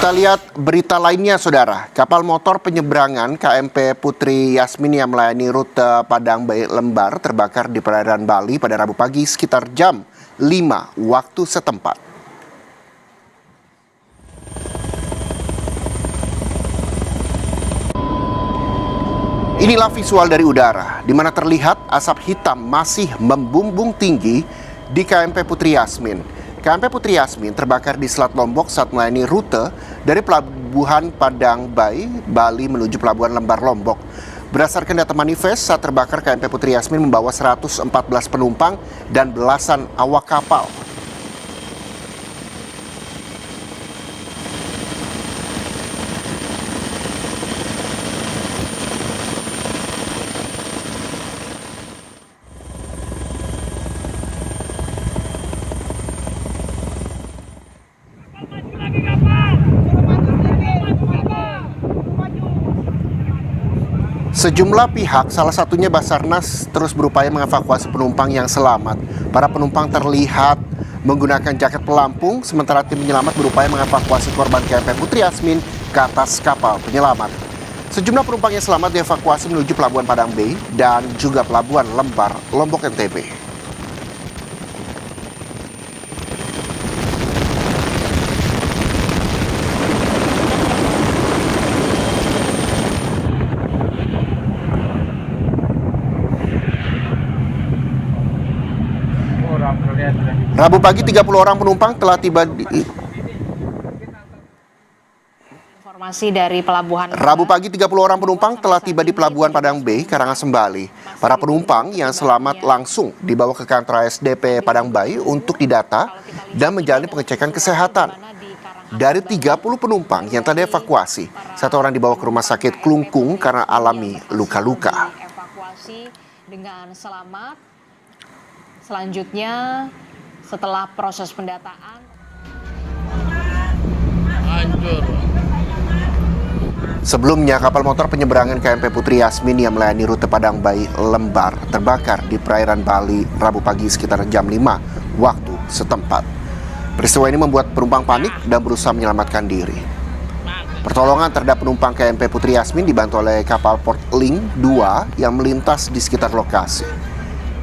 Kita lihat berita lainnya, Saudara. Kapal motor penyeberangan KMP Putri Yasmin yang melayani rute Padang Bayi Lembar terbakar di perairan Bali pada Rabu pagi sekitar jam 5 waktu setempat. Inilah visual dari udara, di mana terlihat asap hitam masih membumbung tinggi di KMP Putri Yasmin. KMP Putri Yasmin terbakar di Selat Lombok saat melayani rute dari Pelabuhan Padang Bayi, Bali menuju Pelabuhan Lembar Lombok. Berdasarkan data manifest, saat terbakar KMP Putri Yasmin membawa 114 penumpang dan belasan awak kapal. Sejumlah pihak, salah satunya Basarnas, terus berupaya mengevakuasi penumpang yang selamat. Para penumpang terlihat menggunakan jaket pelampung, sementara tim penyelamat berupaya mengevakuasi korban KMP Putri Yasmin ke atas kapal penyelamat. Sejumlah penumpang yang selamat dievakuasi menuju Pelabuhan Padang Bay dan juga Pelabuhan Lembar, Lombok NTB. Rabu pagi 30 orang penumpang telah tiba di Informasi dari Pelabuhan Rabu pagi 30 orang penumpang telah tiba di Pelabuhan Padang Bay, Karangasem, Bali. Para penumpang yang selamat langsung dibawa ke kantor ASDP Padang Bay untuk didata dan menjalani pengecekan kesehatan. Dari 30 penumpang yang telah dievakuasi, 1 orang dibawa ke rumah sakit Klungkung karena alami luka-luka. Evakuasi dengan selamat. Selanjutnya, setelah proses pendataan, Sebelumnya, kapal motor penyeberangan KMP Putri Yasmin yang melayani rute Padang Bayi Lembar terbakar di perairan Bali Rabu pagi sekitar jam 5 waktu setempat. Peristiwa ini membuat penumpang panik dan berusaha menyelamatkan diri. Pertolongan terhadap penumpang KMP Putri Yasmin dibantu oleh kapal Port Link 2 yang melintas di sekitar lokasi.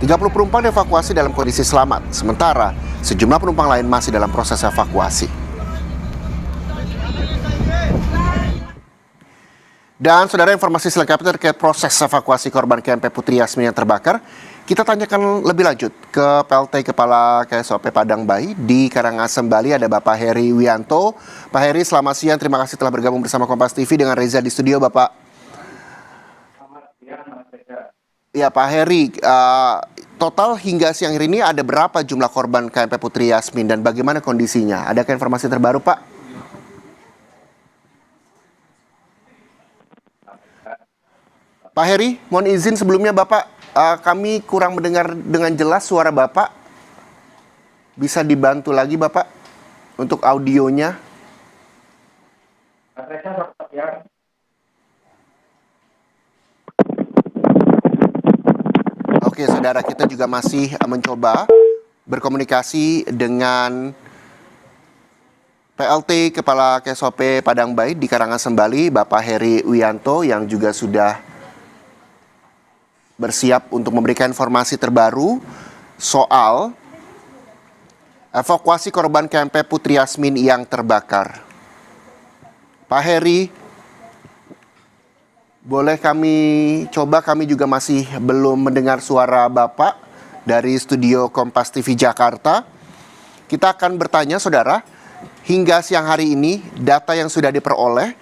30 penumpang dievakuasi dalam kondisi selamat, sementara sejumlah penumpang lain masih dalam proses evakuasi. Dan saudara, informasi selengkapnya terkait proses evakuasi korban KMP Putri Yasmin yang terbakar, kita tanyakan lebih lanjut ke PLT Kepala KSOP Padang Bayi di Karangasem, Bali. Ada Bapak Heri Wianto. Pak Heri, selamat siang. Terima kasih telah bergabung bersama Kompas TV dengan Reza di studio, Bapak. Ya, Pak Heri, total hingga siang hari ini ada berapa jumlah korban KMP Putri Yasmin dan bagaimana kondisinya? Adakah informasi terbaru, Pak? Pak Heri, mohon izin sebelumnya Bapak, kami kurang mendengar dengan jelas suara Bapak. Bisa dibantu lagi Bapak untuk audionya? Oke, saudara, kita juga masih mencoba berkomunikasi dengan PLT Kepala KSOP Padang Bayi di Karangasem, Bali, Bapak Heri Wianto, yang juga sudah bersiap untuk memberikan informasi terbaru soal evakuasi korban KMP Putri Yasmin yang terbakar. Pak Heri, boleh kami juga masih belum mendengar suara Bapak dari studio Kompas TV Jakarta. Kita akan bertanya, saudara, hingga siang hari ini data yang sudah diperoleh,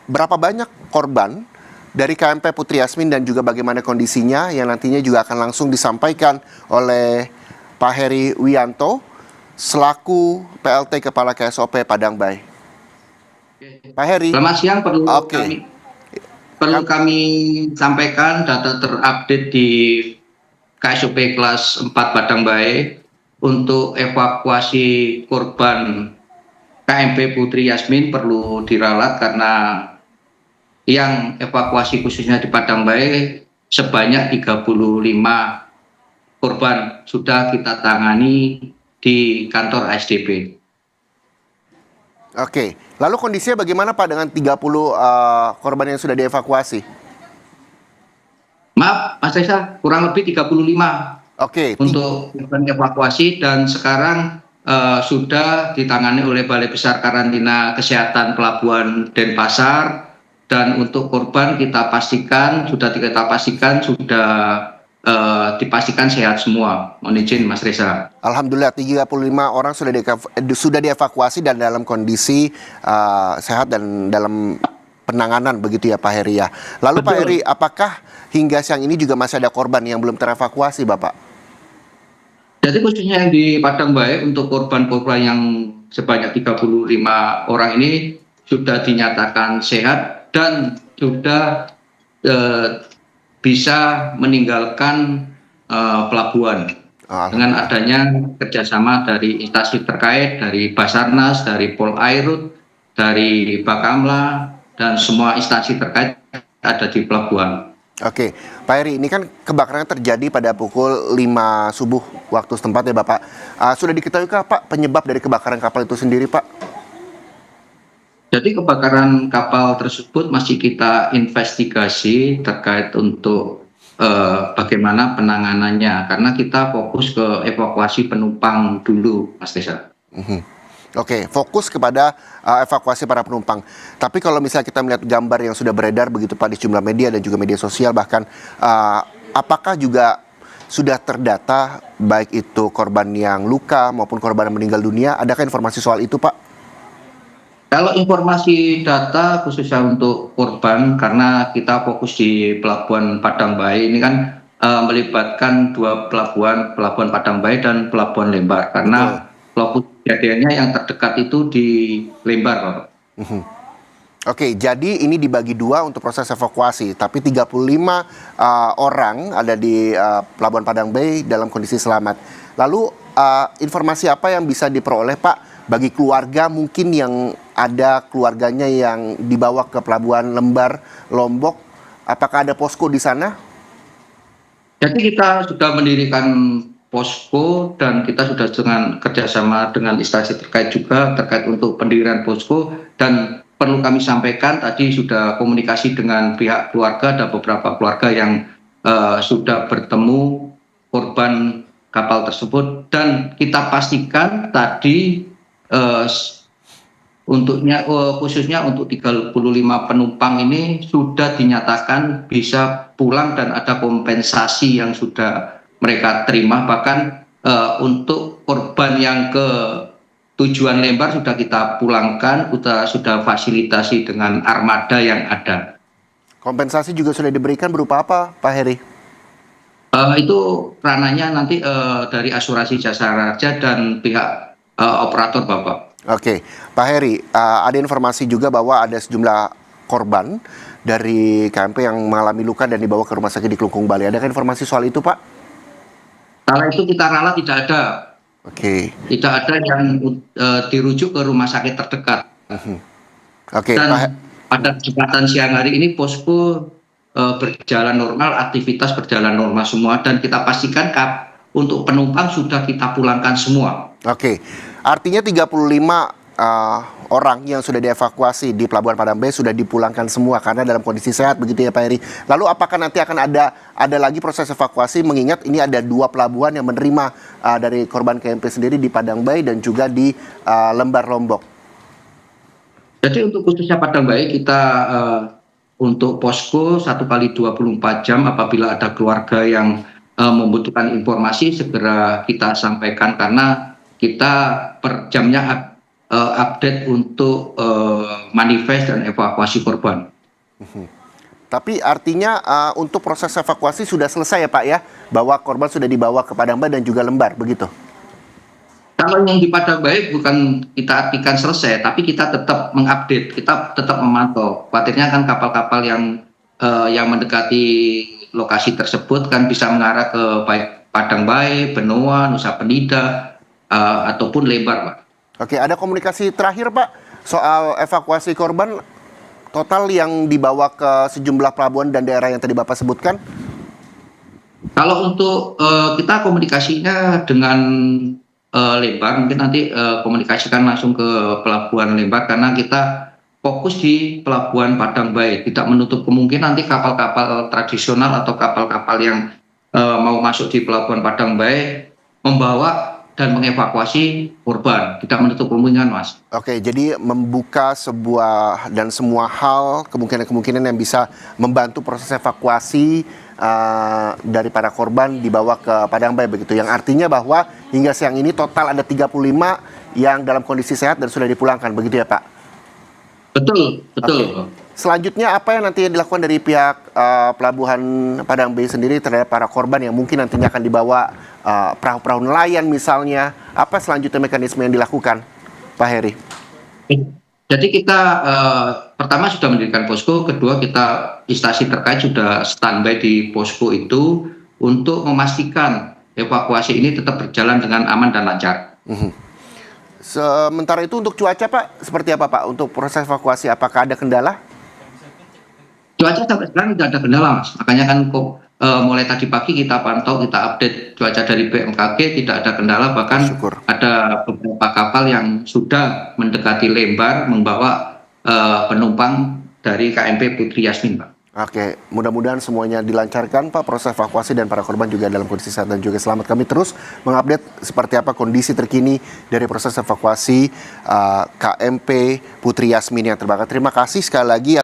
berapa banyak korban dari KMP Putri Yasmin dan juga bagaimana kondisinya yang nantinya juga akan langsung disampaikan oleh Pak Heri Wianto selaku PLT Kepala KSOP Padang Bayi. Pak Heri. Selamat siang, perlu kami sampaikan data terupdate di KSOP kelas 4 Padang Bayi untuk evakuasi korban KMP Putri Yasmin perlu diralat karena yang evakuasi khususnya di Padang Bayi sebanyak 35 korban sudah kita tangani di kantor ASDP. Oke, lalu kondisinya bagaimana Pak dengan 30 korban yang sudah dievakuasi? Maaf, Mas Reza, kurang lebih 35 Oke, untuk evakuasi dan sekarang sudah ditangani oleh Balai Besar Karantina Kesehatan Pelabuhan Denpasar, dan untuk korban kita pastikan sudah dipastikan sehat semua. Mohon izin Mas Reza. Alhamdulillah 35 orang sudah dievakuasi dan dalam kondisi sehat dan dalam penanganan begitu ya Pak Heri ya. Lalu Betul. Pak Heri, apakah hingga siang ini juga masih ada korban yang belum terevakuasi Bapak? Jadi khususnya yang di Padang Baik untuk korban-korban yang sebanyak 35 orang ini sudah dinyatakan sehat dan sudah bisa meninggalkan pelabuhan. Dengan adanya kerjasama dari instansi terkait, dari Basarnas, dari Polairut, dari Bakamla, dan semua instansi terkait ada di pelabuhan. Oke, Pak Heri, ini kan kebakaran terjadi pada pukul 5 subuh waktu setempat ya Bapak. Sudah diketahui Pak penyebab dari kebakaran kapal itu sendiri Pak? Jadi kebakaran kapal tersebut masih kita investigasi terkait untuk bagaimana penanganannya, karena kita fokus ke evakuasi penumpang dulu, Mas Reza. Oke, fokus kepada evakuasi para penumpang. Tapi kalau misalnya kita melihat gambar yang sudah beredar begitu Pak di sejumlah media dan juga media sosial bahkan, apakah juga sudah terdata baik itu korban yang luka maupun korban yang meninggal dunia? Adakah informasi soal itu Pak? Kalau informasi data khususnya untuk korban, karena kita fokus di Pelabuhan Padang Baik, ini kan melibatkan dua pelabuhan, Pelabuhan Padang Baik dan Pelabuhan Lembar, karena lokasi kejadiannya yang terdekat itu di Lembar, Pak. Oke, jadi ini dibagi dua untuk proses evakuasi, tapi 35 orang ada di Pelabuhan Padang Baik dalam kondisi selamat. Lalu informasi apa yang bisa diperoleh Pak bagi keluarga mungkin yang ada keluarganya yang dibawa ke Pelabuhan Lembar, Lombok? Apakah ada posko di sana? Jadi kita sudah mendirikan posko dan kita sudah dengan kerjasama dengan instansi terkait juga terkait untuk pendirian posko, dan perlu kami sampaikan tadi sudah komunikasi dengan pihak keluarga, ada beberapa keluarga yang sudah bertemu korban kapal tersebut, dan kita pastikan tadi khususnya untuk 35 penumpang ini sudah dinyatakan bisa pulang dan ada kompensasi yang sudah mereka terima. Bahkan untuk korban yang ke tujuan Lembar sudah kita pulangkan, kita sudah fasilitasi dengan armada yang ada. Kompensasi juga sudah diberikan berupa apa Pak Heri? Itu ranahnya nanti dari asuransi jasa raja dan pihak operator Bapak. Oke, Pak Heri, ada informasi juga bahwa ada sejumlah korban dari KMP yang mengalami luka dan dibawa ke rumah sakit di Kelungkung, Bali. Adakah informasi soal itu, Pak? Kalau itu kita rala tidak ada. Oke. Tidak ada yang dirujuk ke rumah sakit terdekat. Oke, dan Pak. pada kesempatan siang hari ini posko berjalan normal, aktivitas berjalan normal semua, dan kita pastikan untuk penumpang sudah kita pulangkan semua. Oke, artinya 35 orang yang sudah dievakuasi di Pelabuhan Padang Baik sudah dipulangkan semua karena dalam kondisi sehat begitu ya Pak Heri. Lalu apakah nanti akan ada lagi proses evakuasi, mengingat ini ada 2 pelabuhan yang menerima dari korban KMP sendiri di Padang Baik dan juga di Lembar Lombok? Jadi untuk khususnya Padang Baik kita untuk posko 1 kali 24 jam apabila ada keluarga yang membutuhkan informasi segera kita sampaikan, karena kita per jamnya update untuk manifest dan evakuasi korban. Tapi artinya untuk proses evakuasi sudah selesai ya Pak ya? Bahwa korban sudah dibawa ke Padang Baik dan juga Lembar, begitu? Kalau yang di Padang Baik bukan kita artikan selesai, tapi kita tetap mengupdate, kita tetap memantau. Khawatirnya kan kapal-kapal yang mendekati lokasi tersebut kan bisa mengarah ke baik Padang Baik, Benoa, Nusa Penida, ataupun Lembar, Pak. Oke, ada komunikasi terakhir Pak soal evakuasi korban total yang dibawa ke sejumlah pelabuhan dan daerah yang tadi Bapak sebutkan? Kalau untuk kita komunikasinya dengan Lembar, mungkin nanti komunikasikan langsung ke pelabuhan Lembar karena kita fokus di pelabuhan Padang Bae, tidak menutup kemungkinan nanti kapal-kapal tradisional atau kapal-kapal yang mau masuk di pelabuhan Padang Bae membawa dan mengevakuasi korban, tidak menutup kemungkinan, Mas. Oke, jadi membuka sebuah dan semua hal kemungkinan-kemungkinan yang bisa membantu proses evakuasi dari para korban dibawa ke Padang Bae begitu. Yang artinya bahwa hingga siang ini total ada 35 yang dalam kondisi sehat dan sudah dipulangkan, begitu ya Pak? Betul, betul. Oke. Selanjutnya apa yang nanti dilakukan dari pihak pelabuhan Padang Bae sendiri terhadap para korban yang mungkin nantinya akan dibawa perahu-perahu nelayan misalnya? Apa selanjutnya mekanisme yang dilakukan, Pak Heri? Jadi kita pertama sudah mendirikan posko, kedua kita instansi terkait sudah standby di posko itu untuk memastikan evakuasi ini tetap berjalan dengan aman dan lancar. Sementara itu untuk cuaca Pak, seperti apa Pak untuk proses evakuasi? Apakah ada kendala? Cuaca sampai sekarang tidak ada kendala, Mas. Makanya kan mulai tadi pagi kita pantau, kita update cuaca dari BMKG, tidak ada kendala, bahkan Syukur. ada beberapa kapal yang sudah mendekati Lembar membawa penumpang dari KMP Putri Yasmin, Pak. Oke, mudah-mudahan semuanya dilancarkan Pak, proses evakuasi dan para korban juga dalam kondisi sehat dan juga selamat. Kami terus mengupdate seperti apa kondisi terkini dari proses evakuasi KMP Putri Yasmin yang terbakar. Terima kasih sekali lagi.